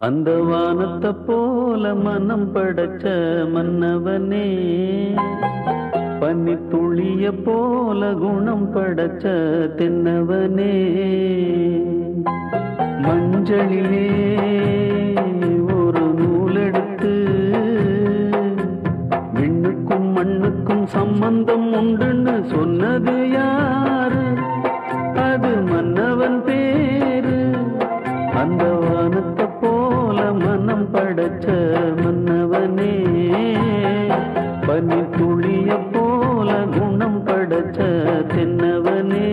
அந்த வானத்தை போல மனம் படைச்ச மன்னவனே, பன்னி துளிய போல குணம் படைச்ச தென்னவனே, மஞ்சளிலே ஒரு நூலெடுத்து விண்ணுக்கும் மண்ணுக்கும் சம்பந்தம் உண்டுன்னு சொன்னது யாரு? அது மன்னவன் பேரு. அந்த வானத்தை போல மனம் படைச்ச மன்னவனே, பனி துளிய போல குணம் படைச்ச தென்னவனே.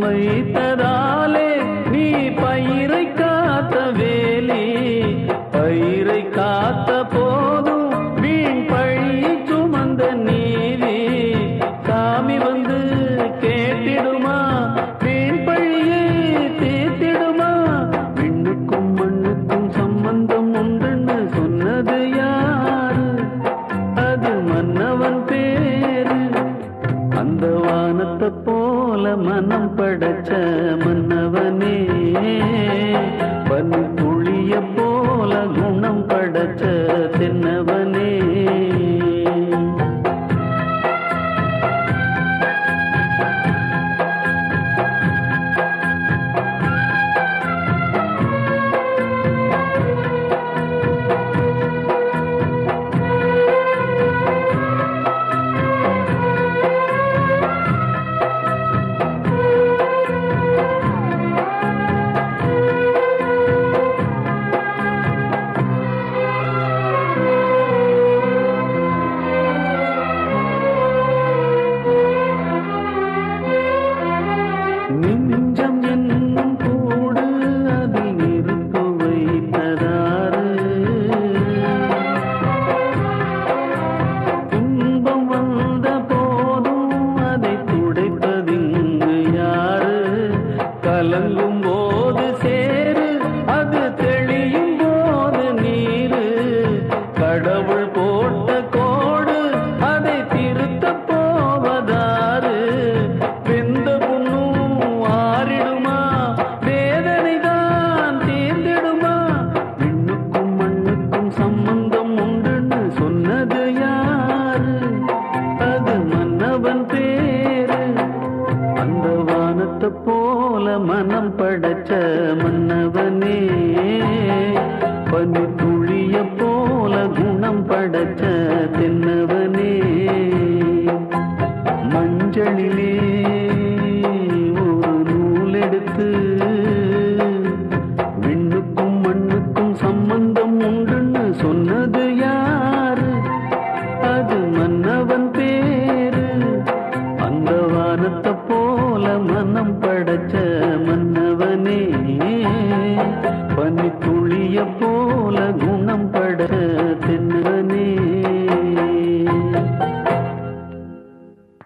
வைத்ததாலே நீ பயிரை காத்த வேலி, பயிரை காத்த போதும் வீண் பழி சுமந்த நீதி, சாமி வந்து கேட்டிடுமா வீண் பழியை தீர்த்திடுமா? விண்ணுக்கும் மண்ணுக்கும் சம்பந்தம் உண்டுன்னு சொன்னது யாரு? அது மன்னவன் பேரு. அந்த வானத்தை போல மனம் படைச்ச மன்னவனே, பனி துளிய போல குணம் படைச்ச தென்னவனே. நெஞ்சம் என்னும் கூடு அதில் நெருப்பு வைத்ததாறு, துன்பம் வந்த போதும் அதை துடைப்பதிங்கு யாரு? கலங்கும் போது சேரு, அது தெளியும் போது நீரு, கடவுள் போட்ட கோடு அதை திருத்த போவதாறு? வெந்த புண்ணும் ஆறிடுமா, வேதனைதான் தீர்ந்திடுமா? விண்ணுக்கும் மண்ணுக்கும் சம்பந்தம் உண்டுன்னு சொன்னது யாரு? அது மன்னவன் பேரு. அந்த வானத்தை போல மனம் படைச்ச மன்னவனே, பனி துளிய போல குணம் படைச்ச தென்னவனே, மஞ்சளிலே ஒரு நூலெடுத்து விண்ணுக்கும் மண்ணுக்கும் சம்பந்தம் உண்டுன்னு சொன்னது யாரு? அது மன்னவன் பேரு. அந்த வானத்தை போல மனம் படைச்ச மன்னவனே, பனி துளிய போல